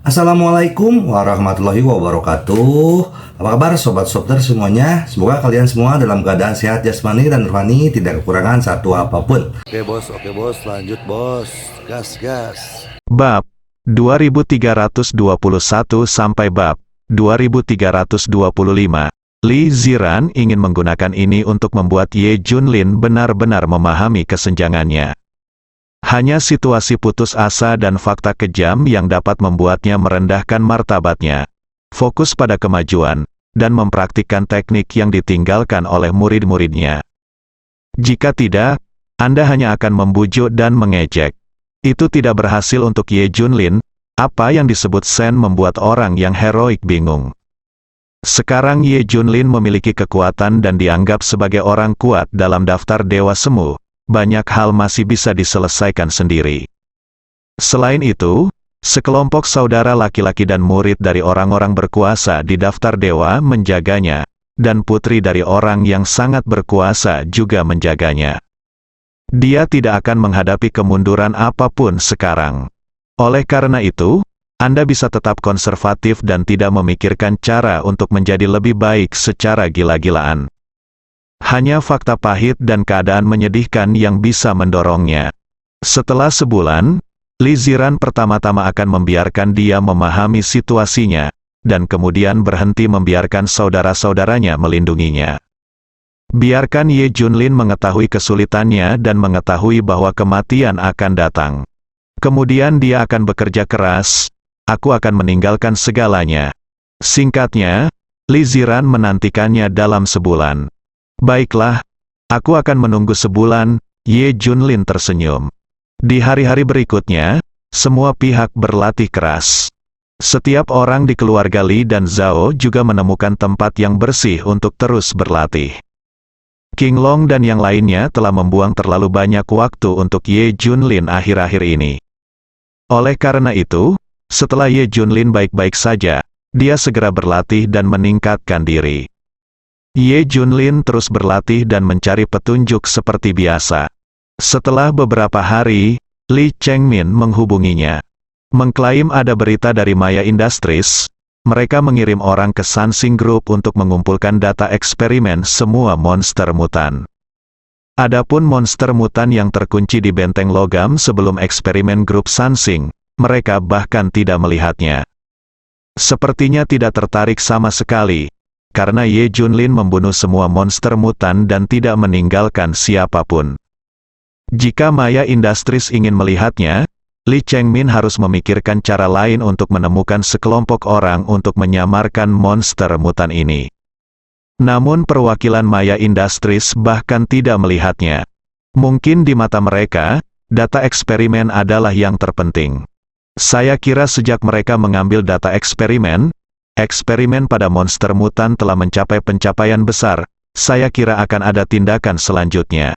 Assalamualaikum warahmatullahi wabarakatuh. Apa kabar sobat software semuanya? Semoga kalian semua dalam keadaan sehat jasmani dan rohani, tidak kekurangan satu apapun. Oke bos, lanjut bos. Gas, gas. Bab 2321 sampai bab 2325. Li Ziran ingin menggunakan ini untuk membuat Ye Junlin benar-benar memahami kesenjangannya. Hanya situasi putus asa dan fakta kejam yang dapat membuatnya merendahkan martabatnya, fokus pada kemajuan, dan mempraktikkan teknik yang ditinggalkan oleh murid-muridnya. Jika tidak, Anda hanya akan membujuk dan mengejek. Itu tidak berhasil untuk Ye Junlin. Apa yang disebut Sen membuat orang yang heroik bingung. Sekarang Ye Junlin memiliki kekuatan dan dianggap sebagai orang kuat dalam daftar Dewa Semu. Banyak hal masih bisa diselesaikan sendiri. Selain itu, sekelompok saudara laki-laki dan murid dari orang-orang berkuasa di daftar dewa menjaganya, dan putri dari orang yang sangat berkuasa juga menjaganya. Dia tidak akan menghadapi kemunduran apapun sekarang. Oleh karena itu, Anda bisa tetap konservatif dan tidak memikirkan cara untuk menjadi lebih baik secara gila-gilaan. Hanya fakta pahit dan keadaan menyedihkan yang bisa mendorongnya. Setelah sebulan, Li Ziran pertama-tama akan membiarkan dia memahami situasinya, dan kemudian berhenti membiarkan saudara-saudaranya melindunginya. Biarkan Ye Junlin mengetahui kesulitannya dan mengetahui bahwa kematian akan datang. Kemudian dia akan bekerja keras. Aku akan meninggalkan segalanya. Singkatnya, Li Ziran menantikannya dalam sebulan. Baiklah, aku akan menunggu sebulan. Ye Junlin tersenyum. Di hari-hari berikutnya, semua pihak berlatih keras. Setiap orang di keluarga Li dan Zhao juga menemukan tempat yang bersih untuk terus berlatih. King Long dan yang lainnya telah membuang terlalu banyak waktu untuk Ye Junlin akhir-akhir ini. Oleh karena itu, setelah Ye Junlin baik-baik saja, dia segera berlatih dan meningkatkan diri. Ye Junlin terus berlatih dan mencari petunjuk seperti biasa. Setelah beberapa hari, Li Chengmin menghubunginya. Mengklaim ada berita dari Maya Industries. Mereka mengirim orang ke Sansing Group untuk mengumpulkan data eksperimen semua monster mutan. Adapun monster mutan yang terkunci di benteng logam sebelum eksperimen grup Sansing, mereka bahkan tidak melihatnya. Sepertinya tidak tertarik sama sekali. Karena Ye Junlin membunuh semua monster mutan dan tidak meninggalkan siapapun. Jika Maya Industries ingin melihatnya, Li Chengmin harus memikirkan cara lain untuk menemukan sekelompok orang untuk menyamarkan monster mutan ini. Namun perwakilan Maya Industries bahkan tidak melihatnya. Mungkin di mata mereka, data eksperimen adalah yang terpenting. Saya kira sejak mereka mengambil data eksperimen pada monster mutan telah mencapai pencapaian besar. Saya kira akan ada tindakan selanjutnya.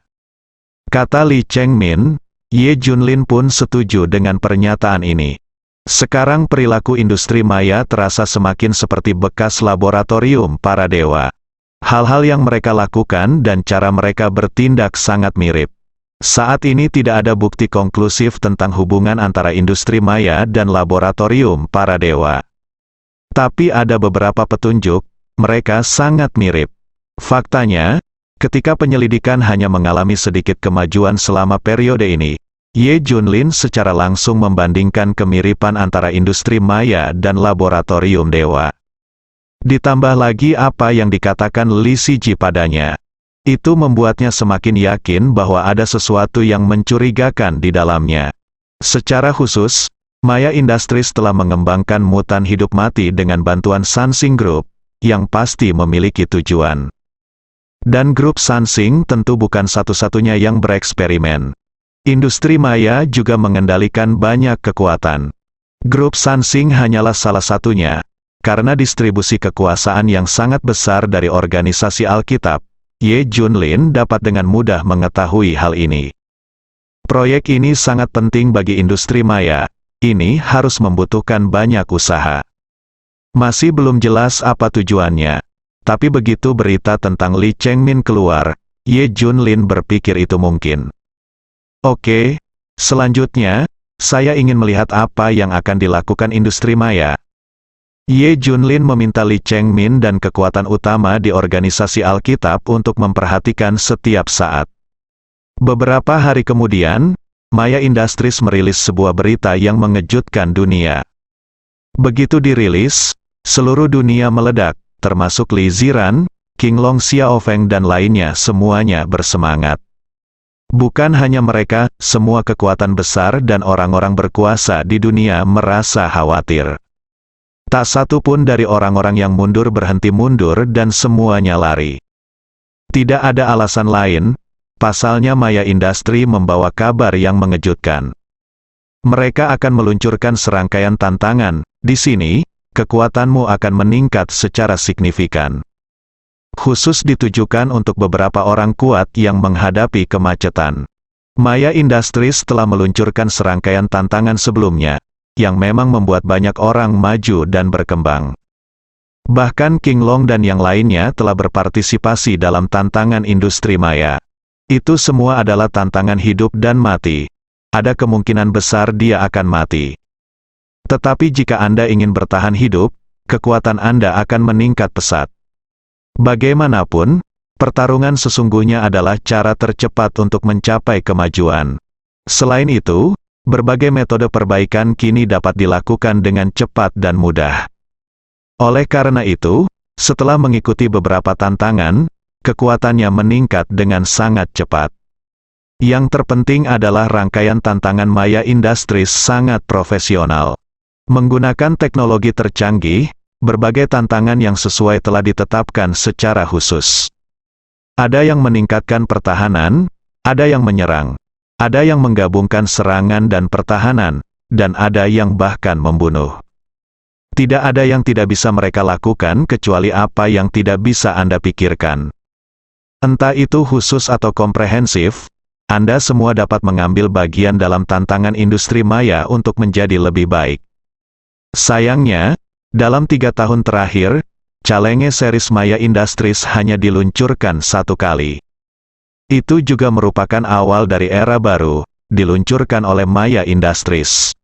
Kata Li Chengmin. Ye Junlin pun setuju dengan pernyataan ini. Sekarang perilaku industri maya terasa semakin seperti bekas laboratorium para dewa. Hal-hal yang mereka lakukan dan cara mereka bertindak sangat mirip. Saat ini tidak ada bukti konklusif tentang hubungan antara industri maya dan laboratorium para dewa. Tapi ada beberapa petunjuk, mereka sangat mirip. Faktanya, ketika penyelidikan hanya mengalami sedikit kemajuan selama periode ini, Ye Junlin secara langsung membandingkan kemiripan antara industri maya dan laboratorium dewa. Ditambah lagi apa yang dikatakan Li Siji padanya. Itu membuatnya semakin yakin bahwa ada sesuatu yang mencurigakan di dalamnya. Secara khusus, Maya Industries telah mengembangkan mutan hidup mati dengan bantuan Sansing Group, yang pasti memiliki tujuan. Dan grup Sansing tentu bukan satu-satunya yang bereksperimen. Industri maya juga mengendalikan banyak kekuatan. Grup Sansing hanyalah salah satunya, karena distribusi kekuasaan yang sangat besar dari organisasi Alkitab. Ye Junlin dapat dengan mudah mengetahui hal ini. Proyek ini sangat penting bagi industri maya. Ini harus membutuhkan banyak usaha. Masih belum jelas apa tujuannya. Tapi begitu berita tentang Li Chengmin keluar, Ye Junlin berpikir itu mungkin. Oke, selanjutnya, saya ingin melihat apa yang akan dilakukan industri maya. Ye Junlin meminta Li Chengmin dan kekuatan utama di organisasi Alkitab untuk memperhatikan setiap saat. Beberapa hari kemudian, Maya Industries merilis sebuah berita yang mengejutkan dunia. Begitu dirilis, seluruh dunia meledak, termasuk Li Ziran, Qinglong Xiaofeng dan lainnya, semuanya bersemangat. Bukan hanya mereka, semua kekuatan besar dan orang-orang berkuasa di dunia merasa khawatir. Tak satu pun dari orang-orang yang mundur berhenti mundur dan semuanya lari. Tidak ada alasan lain, pasalnya Maya Industry membawa kabar yang mengejutkan. Mereka akan meluncurkan serangkaian tantangan, di sini, kekuatanmu akan meningkat secara signifikan. Khusus ditujukan untuk beberapa orang kuat yang menghadapi kemacetan. Maya Industries telah meluncurkan serangkaian tantangan sebelumnya, yang memang membuat banyak orang maju dan berkembang. Bahkan Qinglong dan yang lainnya telah berpartisipasi dalam tantangan industri maya. Itu semua adalah tantangan hidup dan mati. Ada kemungkinan besar dia akan mati. Tetapi jika Anda ingin bertahan hidup, kekuatan Anda akan meningkat pesat. Bagaimanapun, pertarungan sesungguhnya adalah cara tercepat untuk mencapai kemajuan. Selain itu, berbagai metode perbaikan kini dapat dilakukan dengan cepat dan mudah. Oleh karena itu, setelah mengikuti beberapa tantangan, kekuatannya meningkat dengan sangat cepat. Yang terpenting adalah rangkaian tantangan Maya Industries sangat profesional. Menggunakan teknologi tercanggih, berbagai tantangan yang sesuai telah ditetapkan secara khusus. Ada yang meningkatkan pertahanan, ada yang menyerang. Ada yang menggabungkan serangan dan pertahanan, dan ada yang bahkan membunuh. Tidak ada yang tidak bisa mereka lakukan kecuali apa yang tidak bisa Anda pikirkan. Entah itu khusus atau komprehensif, Anda semua dapat mengambil bagian dalam tantangan industri maya untuk menjadi lebih baik. Sayangnya, dalam 3 tahun terakhir, Challenge Series Maya Industries hanya diluncurkan 1 kali. Itu juga merupakan awal dari era baru, diluncurkan oleh Maya Industries.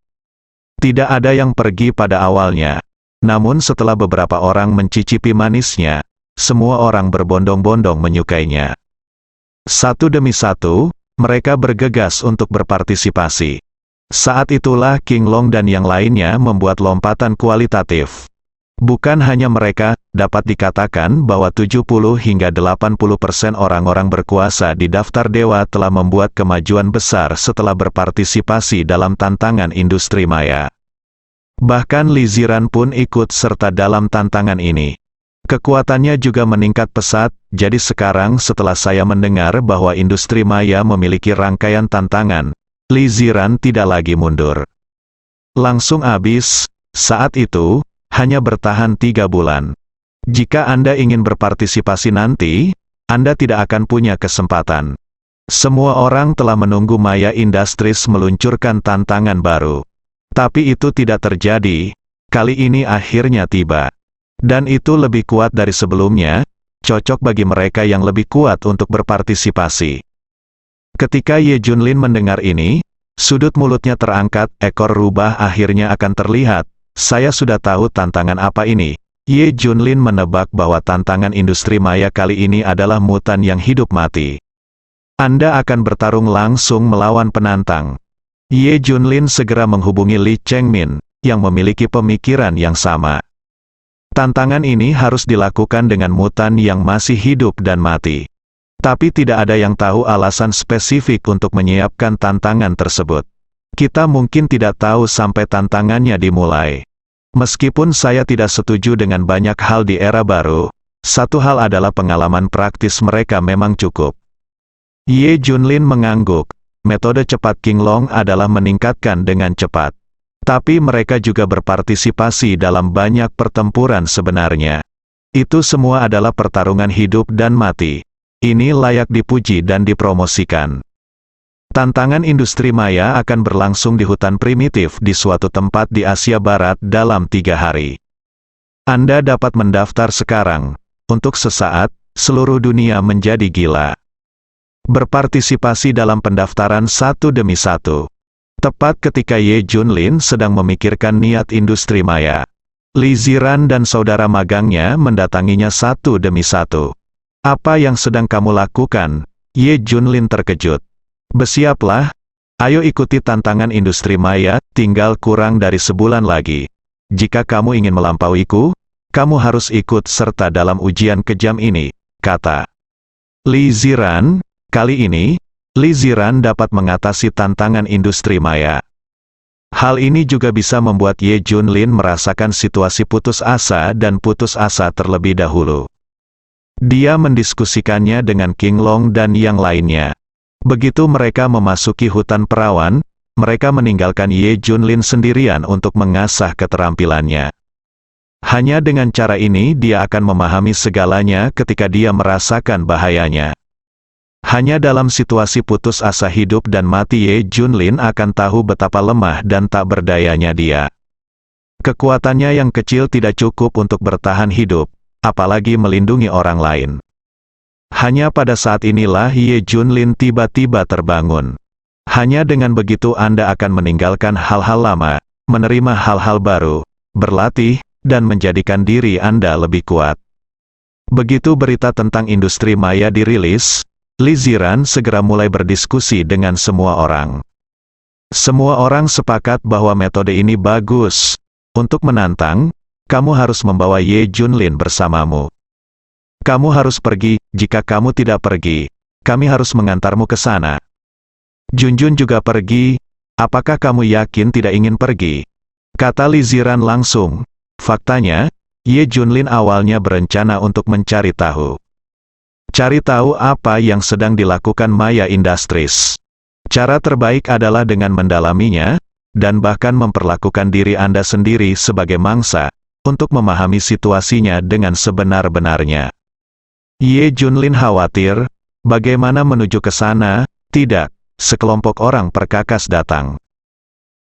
Tidak ada yang pergi pada awalnya, namun setelah beberapa orang mencicipi manisnya, semua orang berbondong-bondong menyukainya. Satu demi satu, mereka bergegas untuk berpartisipasi. Saat itulah Qinglong dan yang lainnya membuat lompatan kualitatif. Bukan hanya mereka, dapat dikatakan bahwa 70 hingga 80% orang-orang berkuasa di daftar dewa telah membuat kemajuan besar setelah berpartisipasi dalam tantangan industri maya. Bahkan Li Ziran pun ikut serta dalam tantangan ini. Kekuatannya juga meningkat pesat, jadi sekarang setelah saya mendengar bahwa industri maya memiliki rangkaian tantangan, Li Ziran tidak lagi mundur. Langsung habis, saat itu, hanya bertahan 3 bulan. Jika Anda ingin berpartisipasi nanti, Anda tidak akan punya kesempatan. Semua orang telah menunggu Maya Industries meluncurkan tantangan baru. Tapi itu tidak terjadi, kali ini akhirnya tiba. Dan itu lebih kuat dari sebelumnya, cocok bagi mereka yang lebih kuat untuk berpartisipasi. Ketika Ye Junlin mendengar ini, sudut mulutnya terangkat, ekor rubah akhirnya akan terlihat. Saya sudah tahu tantangan apa ini. Ye Junlin menebak bahwa tantangan industri maya kali ini adalah mutan yang hidup mati. Anda akan bertarung langsung melawan penantang. Ye Junlin segera menghubungi Li Chengmin, yang memiliki pemikiran yang sama. Tantangan ini harus dilakukan dengan mutan yang masih hidup dan mati. Tapi tidak ada yang tahu alasan spesifik untuk menyiapkan tantangan tersebut. Kita mungkin tidak tahu sampai tantangannya dimulai. Meskipun saya tidak setuju dengan banyak hal di era baru, satu hal adalah pengalaman praktis mereka memang cukup. Ye Junlin mengangguk, metode cepat Qinglong adalah meningkatkan dengan cepat. Tapi mereka juga berpartisipasi dalam banyak pertempuran sebenarnya. Itu semua adalah pertarungan hidup dan mati. Ini layak dipuji dan dipromosikan. Tantangan industri maya akan berlangsung di hutan primitif di suatu tempat di Asia Barat dalam 3 hari. Anda dapat mendaftar sekarang. Untuk sesaat, seluruh dunia menjadi gila. Berpartisipasi dalam pendaftaran satu demi satu. Tepat ketika Ye Junlin sedang memikirkan niat industri maya, Li Ziran dan saudara magangnya mendatanginya satu demi satu. "Apa yang sedang kamu lakukan?" Ye Junlin terkejut. "Bersiaplah. Ayo ikuti tantangan industri maya, tinggal kurang dari sebulan lagi. Jika kamu ingin melampauiku, kamu harus ikut serta dalam ujian kejam ini," kata Li Ziran. Kali ini, Li Ziran dapat mengatasi tantangan industri maya. Hal ini juga bisa membuat Ye Junlin merasakan situasi putus asa dan putus asa terlebih dahulu. Dia mendiskusikannya dengan King Long dan yang lainnya. Begitu mereka memasuki hutan perawan, mereka meninggalkan Ye Junlin sendirian untuk mengasah keterampilannya. Hanya dengan cara ini dia akan memahami segalanya ketika dia merasakan bahayanya. Hanya dalam situasi putus asa hidup dan mati Ye Junlin akan tahu betapa lemah dan tak berdayanya dia. Kekuatannya yang kecil tidak cukup untuk bertahan hidup, apalagi melindungi orang lain. Hanya pada saat inilah Ye Junlin tiba-tiba terbangun. Hanya dengan begitu Anda akan meninggalkan hal-hal lama, menerima hal-hal baru, berlatih, dan menjadikan diri Anda lebih kuat. Begitu berita tentang industri maya dirilis, Li Ziran segera mulai berdiskusi dengan semua orang. Semua orang sepakat bahwa metode ini bagus. Untuk menantang, kamu harus membawa Ye Junlin bersamamu. Kamu harus pergi, jika kamu tidak pergi, kami harus mengantarmu ke sana. Junjun juga pergi, apakah kamu yakin tidak ingin pergi? Kata Li Ziran langsung. Faktanya, Ye Junlin awalnya berencana untuk mencari tahu. Cari tahu apa yang sedang dilakukan Maya Industries. Cara terbaik adalah dengan mendalaminya, dan bahkan memperlakukan diri Anda sendiri sebagai mangsa, untuk memahami situasinya dengan sebenar-benarnya. Ye Junlin khawatir, bagaimana menuju ke sana? Tidak, sekelompok orang perkakas datang.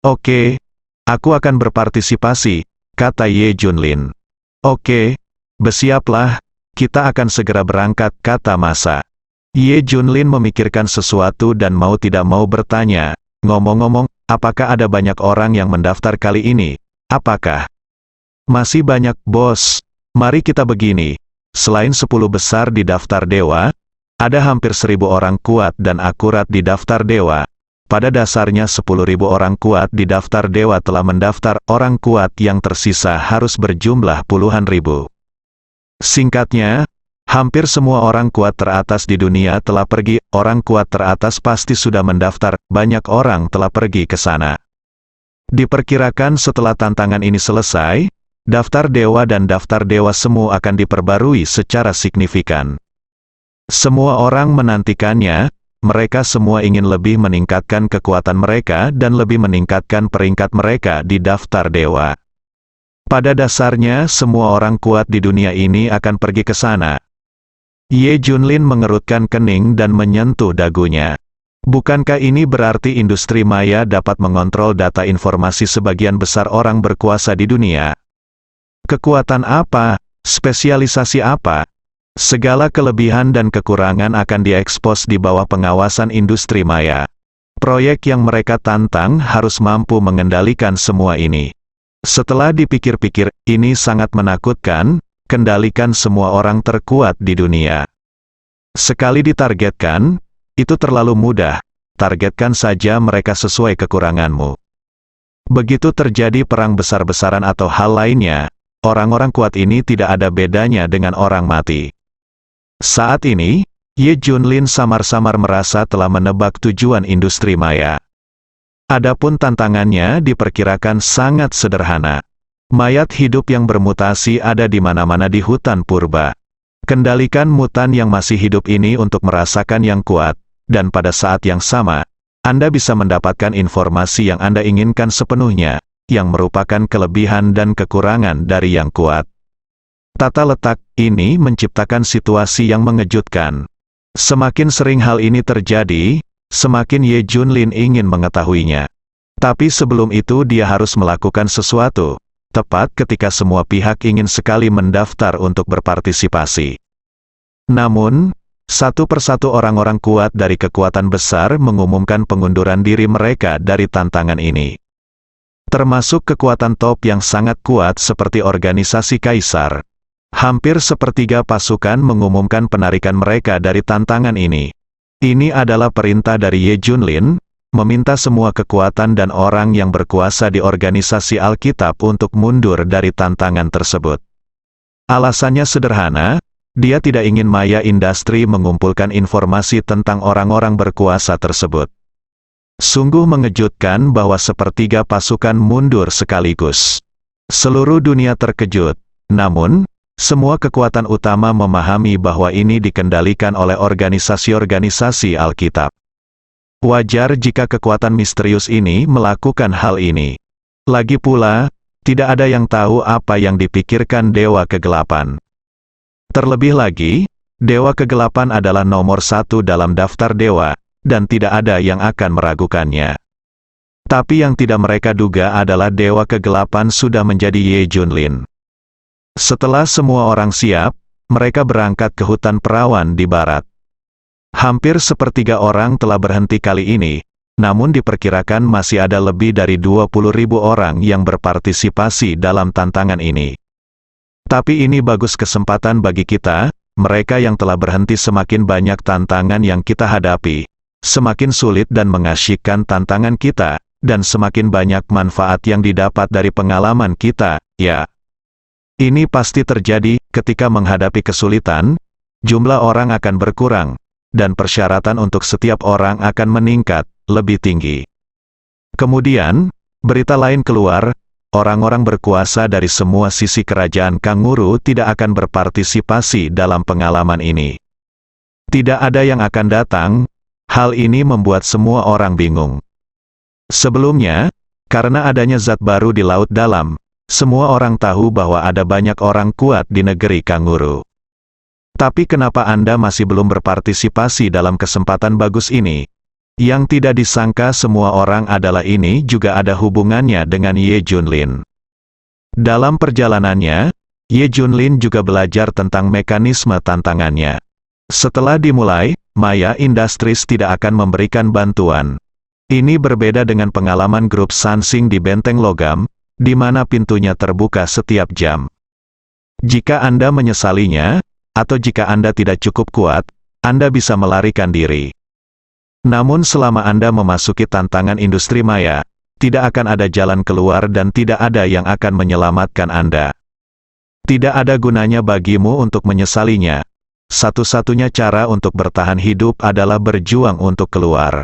"Oke, aku akan berpartisipasi," kata Ye Junlin. "Oke, bersiaplah. Kita akan segera berangkat," kata Masa. Ye Junlin memikirkan sesuatu dan mau tidak mau bertanya, "Ngomong-ngomong, apakah ada banyak orang yang mendaftar kali ini?" "Apakah?" "Masih banyak, bos. Mari kita begini. Selain 10 besar di daftar dewa, ada hampir 1.000 orang kuat dan akurat di daftar dewa. Pada dasarnya 10.000 orang kuat di daftar dewa telah mendaftar, orang kuat yang tersisa harus berjumlah puluhan ribu. Singkatnya, hampir semua orang kuat teratas di dunia telah pergi, orang kuat teratas pasti sudah mendaftar, banyak orang telah pergi ke sana. Diperkirakan setelah tantangan ini selesai, daftar dewa dan daftar dewa semu akan diperbarui secara signifikan. Semua orang menantikannya, mereka semua ingin lebih meningkatkan kekuatan mereka dan lebih meningkatkan peringkat mereka di daftar dewa. Pada dasarnya semua orang kuat di dunia ini akan pergi ke sana. Ye Junlin mengerutkan kening dan menyentuh dagunya. Bukankah ini berarti industri maya dapat mengontrol data informasi sebagian besar orang berkuasa di dunia? Kekuatan apa? Spesialisasi apa? Segala kelebihan dan kekurangan akan diekspos di bawah pengawasan industri maya. Proyek yang mereka tantang harus mampu mengendalikan semua ini. Setelah dipikir-pikir, ini sangat menakutkan, kendalikan semua orang terkuat di dunia. Sekali ditargetkan, itu terlalu mudah, targetkan saja mereka sesuai kekuranganmu. Begitu terjadi perang besar-besaran atau hal lainnya, orang-orang kuat ini tidak ada bedanya dengan orang mati. Saat ini, Ye Junlin samar-samar merasa telah menebak tujuan industri maya. Adapun tantangannya diperkirakan sangat sederhana. Mayat hidup yang bermutasi ada di mana-mana di hutan purba. Kendalikan mutan yang masih hidup ini untuk merasakan yang kuat, dan pada saat yang sama, Anda bisa mendapatkan informasi yang Anda inginkan sepenuhnya, yang merupakan kelebihan dan kekurangan dari yang kuat. Tata letak ini menciptakan situasi yang mengejutkan. Semakin sering hal ini terjadi, semakin Ye Junlin ingin mengetahuinya. Tapi sebelum itu dia harus melakukan sesuatu, tepat ketika semua pihak ingin sekali mendaftar untuk berpartisipasi. Namun, Satu persatu orang-orang kuat dari kekuatan besar mengumumkan pengunduran diri mereka dari tantangan ini. Termasuk kekuatan top yang sangat kuat seperti organisasi Kaisar. Hampir sepertiga pasukan mengumumkan penarikan mereka dari tantangan ini. Ini adalah perintah dari Ye Junlin, meminta semua kekuatan dan orang yang berkuasa di organisasi Alkitab untuk mundur dari tantangan tersebut. Alasannya sederhana, dia tidak ingin Maya Industry mengumpulkan informasi tentang orang-orang berkuasa tersebut. Sungguh mengejutkan bahwa sepertiga pasukan mundur sekaligus. Seluruh dunia terkejut, namun, semua kekuatan utama memahami bahwa ini dikendalikan oleh organisasi-organisasi Alkitab. Wajar jika kekuatan misterius ini melakukan hal ini. Lagi pula, tidak ada yang tahu apa yang dipikirkan Dewa Kegelapan. Terlebih lagi, Dewa Kegelapan adalah nomor 1 dalam daftar dewa, dan tidak ada yang akan meragukannya. Tapi yang tidak mereka duga adalah Dewa Kegelapan sudah menjadi Ye Junlin. Setelah semua orang siap, mereka berangkat ke hutan perawan di barat. Hampir sepertiga orang telah berhenti kali ini, namun diperkirakan masih ada lebih dari 20.000 orang yang berpartisipasi dalam tantangan ini. Tapi ini bagus kesempatan bagi kita, mereka yang telah berhenti. Semakin banyak tantangan yang kita hadapi, semakin sulit dan mengasyikkan tantangan kita, dan semakin banyak manfaat yang didapat dari pengalaman kita, ya. Ini pasti terjadi, ketika menghadapi kesulitan, jumlah orang akan berkurang, dan persyaratan untuk setiap orang akan meningkat, lebih tinggi. Kemudian, berita lain keluar, orang-orang berkuasa dari semua sisi kerajaan Kanguru tidak akan berpartisipasi dalam pengalaman ini. Tidak ada yang akan datang, hal ini membuat semua orang bingung. Sebelumnya, karena adanya zat baru di Laut Dalam, semua orang tahu bahwa ada banyak orang kuat di negeri Kanguru. Tapi kenapa Anda masih belum berpartisipasi dalam kesempatan bagus ini? Yang tidak disangka semua orang adalah ini juga ada hubungannya dengan Ye Junlin. Dalam perjalanannya, Ye Junlin juga belajar tentang mekanisme tantangannya. Setelah dimulai, Maya Industries tidak akan memberikan bantuan. Ini berbeda dengan pengalaman grup Sansing di Benteng Logam, di mana pintunya terbuka setiap jam. Jika Anda menyesalinya, atau jika Anda tidak cukup kuat, Anda bisa melarikan diri. Namun selama Anda memasuki tantangan industri maya, tidak akan ada jalan keluar dan tidak ada yang akan menyelamatkan Anda. Tidak ada gunanya bagimu untuk menyesalinya. Satu-satunya cara untuk bertahan hidup adalah berjuang untuk keluar.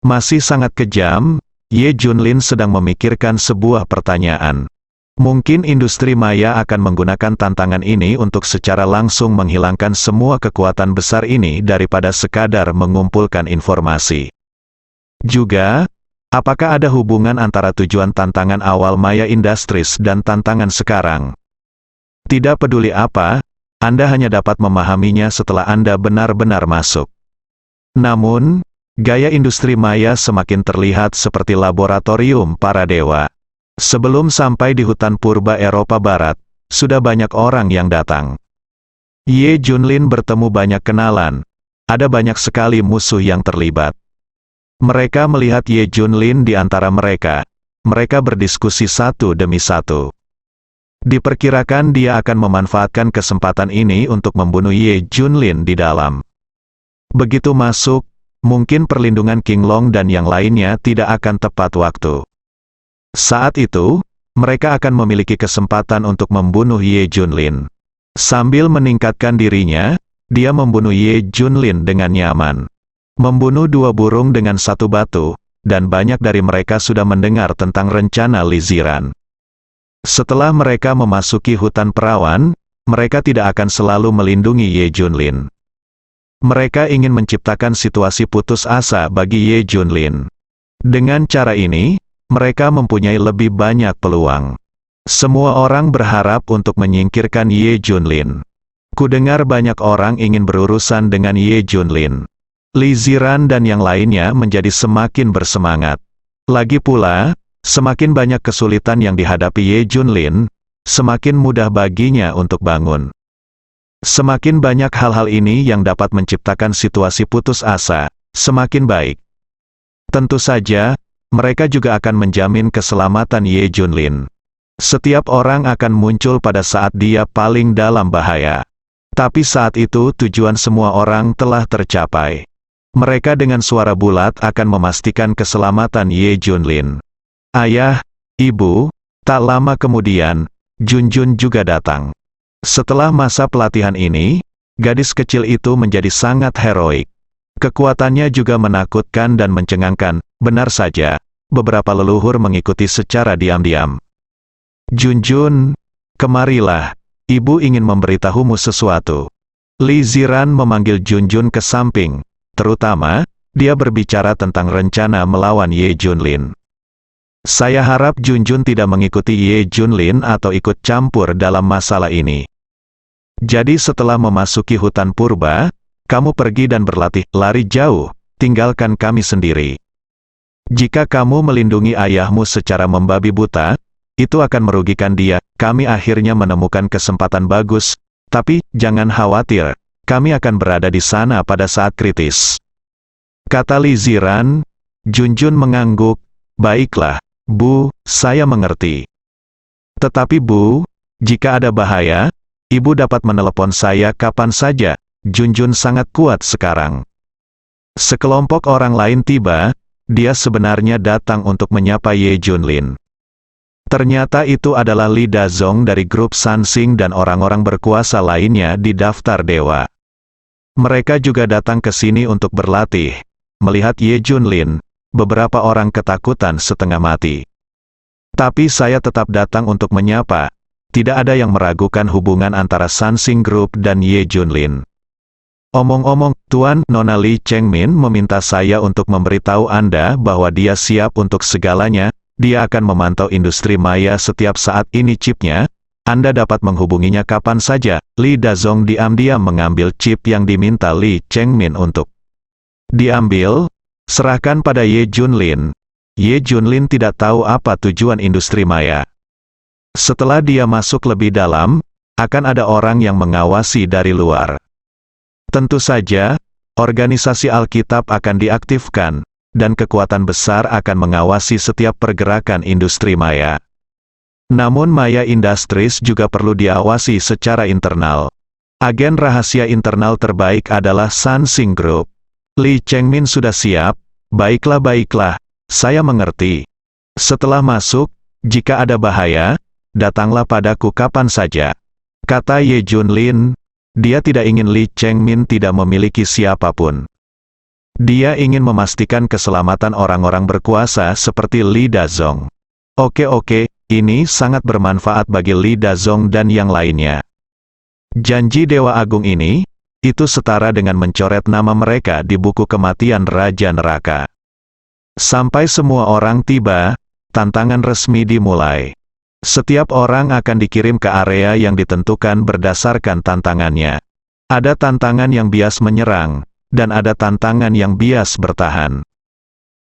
Masih sangat kejam, Ye Junlin sedang memikirkan sebuah pertanyaan. Mungkin industri maya akan menggunakan tantangan ini untuk secara langsung menghilangkan semua kekuatan besar ini daripada sekadar mengumpulkan informasi. Juga, apakah ada hubungan antara tujuan tantangan awal Maya Industries dan tantangan sekarang? Tidak peduli apa, Anda hanya dapat memahaminya setelah Anda benar-benar masuk. Namun, gaya industri maya semakin terlihat seperti laboratorium para dewa. Sebelum sampai di hutan purba Eropa Barat, sudah banyak orang yang datang. Ye Junlin bertemu banyak kenalan. Ada banyak sekali musuh yang terlibat. Mereka melihat Ye Junlin di antara mereka. Mereka berdiskusi satu demi satu. Diperkirakan dia akan memanfaatkan kesempatan ini untuk membunuh Ye Junlin di dalam. Begitu masuk, mungkin perlindungan King Long dan yang lainnya tidak akan tepat waktu. Saat itu, mereka akan memiliki kesempatan untuk membunuh Ye Junlin. Sambil meningkatkan dirinya, dia membunuh Ye Junlin dengan nyaman. Membunuh 2 burung dengan 1 batu, dan banyak dari mereka sudah mendengar tentang rencana Li Ziran. Setelah mereka memasuki hutan perawan, mereka tidak akan selalu melindungi Ye Junlin. Mereka ingin menciptakan situasi putus asa bagi Ye Junlin. Dengan cara ini, mereka mempunyai lebih banyak peluang. Semua orang berharap untuk menyingkirkan Ye Junlin. Kudengar banyak orang ingin berurusan dengan Ye Junlin. Li Ziran dan yang lainnya menjadi semakin bersemangat. Lagi pula, semakin banyak kesulitan yang dihadapi Ye Junlin, semakin mudah baginya untuk bangun. Semakin banyak hal-hal ini yang dapat menciptakan situasi putus asa, semakin baik. Tentu saja, mereka juga akan menjamin keselamatan Ye Junlin. Setiap orang akan muncul pada saat dia paling dalam bahaya. Tapi saat itu tujuan semua orang telah tercapai. Mereka dengan suara bulat akan memastikan keselamatan Ye Junlin. Ayah, ibu, tak lama kemudian, Junjun juga datang. Setelah masa pelatihan ini, gadis kecil itu menjadi sangat heroik. Kekuatannya juga menakutkan dan mencengangkan, benar saja, beberapa leluhur mengikuti secara diam-diam. Junjun, kemarilah, ibu ingin memberitahumu sesuatu. Li Ziran memanggil Junjun ke samping, terutama, dia berbicara tentang rencana melawan Ye Junlin. Saya harap Junjun tidak mengikuti Ye Junlin atau ikut campur dalam masalah ini. Jadi setelah memasuki hutan purba, kamu pergi dan berlatih lari jauh, tinggalkan kami sendiri. Jika kamu melindungi ayahmu secara membabi buta, itu akan merugikan dia. Kami akhirnya menemukan kesempatan bagus, tapi jangan khawatir, kami akan berada di sana pada saat kritis. Kata Li Ziran. Junjun mengangguk, baiklah, Bu, saya mengerti. Tetapi Bu, jika ada bahaya, Ibu dapat menelepon saya kapan saja. Junjun sangat kuat sekarang. Sekelompok orang lain tiba, dia sebenarnya datang untuk menyapa Ye Junlin. Ternyata itu adalah Li Dazong dari grup Sansing dan orang-orang berkuasa lainnya di daftar dewa. Mereka juga datang ke sini untuk berlatih. Melihat Ye Junlin, beberapa orang ketakutan setengah mati. Tapi saya tetap datang untuk menyapa. Tidak ada yang meragukan hubungan antara Sansing Group dan Ye Junlin. Omong-omong, Tuan Nona Li Chengmin meminta saya untuk memberitahu Anda bahwa dia siap untuk segalanya. Dia akan memantau industri maya setiap saat ini chipnya. Anda dapat menghubunginya kapan saja. Li Dazong diam-diam mengambil chip yang diminta Li Chengmin untuk diambil. Serahkan pada Ye Junlin. Ye Junlin tidak tahu apa tujuan industri maya. Setelah dia masuk lebih dalam, akan ada orang yang mengawasi dari luar. Tentu saja, organisasi Alkitab akan diaktifkan, dan kekuatan besar akan mengawasi setiap pergerakan industri maya. Namun Maya Industries juga perlu diawasi secara internal. Agen rahasia internal terbaik adalah Sansing Group. Li Chengmin sudah siap. Baiklah, saya mengerti. Setelah masuk, jika ada bahaya, datanglah padaku kapan saja. Kata Ye Junlin. Dia tidak ingin Li Chengmin tidak memiliki siapapun. Dia ingin memastikan keselamatan orang-orang berkuasa seperti Li Dazong. Oke, ini sangat bermanfaat bagi Li Dazong dan yang lainnya. Janji Dewa Agung ini, itu setara dengan mencoret nama mereka di buku kematian Raja Neraka. Sampai semua orang tiba, tantangan resmi dimulai. Setiap orang akan dikirim ke area yang ditentukan berdasarkan tantangannya. Ada tantangan yang bias menyerang, dan ada tantangan yang bias bertahan.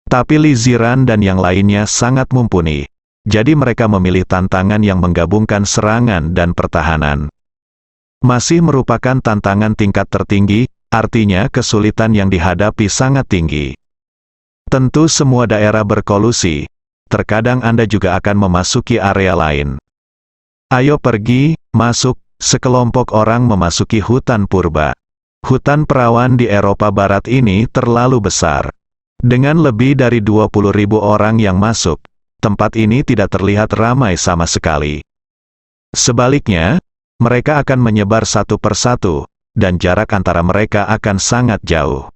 Tapi Li Ziran dan yang lainnya sangat mumpuni. Jadi mereka memilih tantangan yang menggabungkan serangan dan pertahanan. Masih merupakan tantangan tingkat tertinggi, artinya kesulitan yang dihadapi sangat tinggi. Tentu semua daerah berkolusi. Terkadang Anda juga akan memasuki area lain. Ayo pergi, masuk, sekelompok orang memasuki hutan purba. Hutan perawan di Eropa Barat ini terlalu besar. Dengan lebih dari 20.000 orang yang masuk, tempat ini tidak terlihat ramai sama sekali. Sebaliknya, mereka akan menyebar satu persatu, dan jarak antara mereka akan sangat jauh.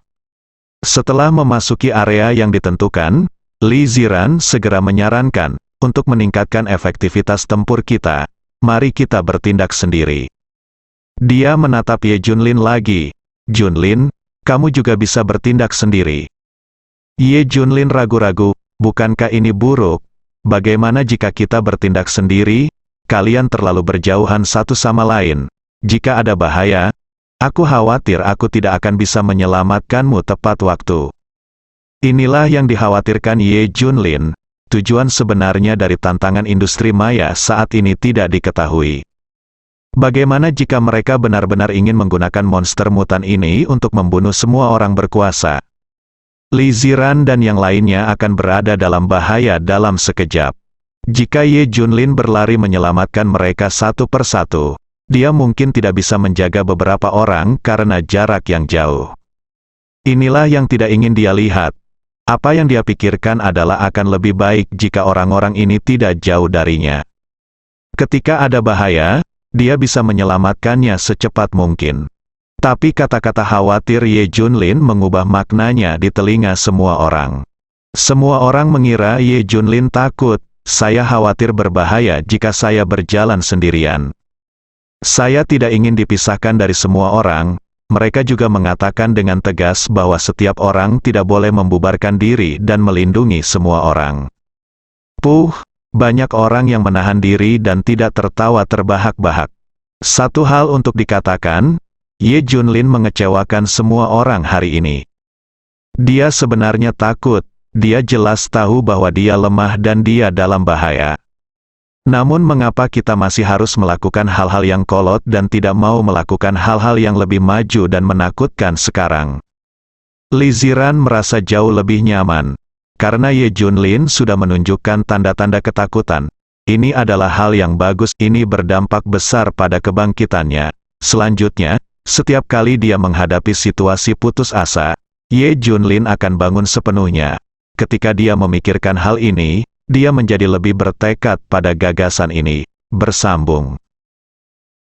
Setelah memasuki area yang ditentukan, Li Ziran segera menyarankan, untuk meningkatkan efektivitas tempur kita, mari kita bertindak sendiri. Dia menatap Ye Junlin lagi. Junlin, kamu juga bisa bertindak sendiri. Ye Junlin ragu-ragu, bukankah ini buruk? Bagaimana jika kita bertindak sendiri? Kalian terlalu berjauhan satu sama lain. Jika ada bahaya, aku khawatir aku tidak akan bisa menyelamatkanmu tepat waktu. Inilah yang dikhawatirkan Ye Junlin. Tujuan sebenarnya dari tantangan industri maya saat ini tidak diketahui. Bagaimana jika mereka benar-benar ingin menggunakan monster mutan ini untuk membunuh semua orang berkuasa? Li Ziran dan yang lainnya akan berada dalam bahaya dalam sekejap. Jika Ye Junlin berlari menyelamatkan mereka satu persatu, dia mungkin tidak bisa menjaga beberapa orang karena jarak yang jauh. Inilah yang tidak ingin dia lihat. Apa yang dia pikirkan adalah akan lebih baik jika orang-orang ini tidak jauh darinya. Ketika ada bahaya, dia bisa menyelamatkannya secepat mungkin. Tapi kata-kata khawatir Ye Junlin mengubah maknanya di telinga semua orang. Semua orang mengira Ye Junlin takut, saya khawatir berbahaya jika saya berjalan sendirian. Saya tidak ingin dipisahkan dari semua orang. Mereka juga mengatakan dengan tegas bahwa setiap orang tidak boleh membubarkan diri dan melindungi semua orang. Banyak orang yang menahan diri dan tidak tertawa terbahak-bahak. Satu hal untuk dikatakan, Ye Junlin mengecewakan semua orang hari ini. Dia sebenarnya takut, dia jelas tahu bahwa dia lemah dan dia dalam bahaya. Namun mengapa kita masih harus melakukan hal-hal yang kolot dan tidak mau melakukan hal-hal yang lebih maju dan menakutkan sekarang? Li Ziran merasa jauh lebih nyaman. Karena Ye Junlin sudah menunjukkan tanda-tanda ketakutan. Ini adalah hal yang bagus, ini berdampak besar pada kebangkitannya. Selanjutnya, setiap kali dia menghadapi situasi putus asa, Ye Junlin akan bangun sepenuhnya. Ketika dia memikirkan hal ini, dia menjadi lebih bertekad pada gagasan ini. Bersambung.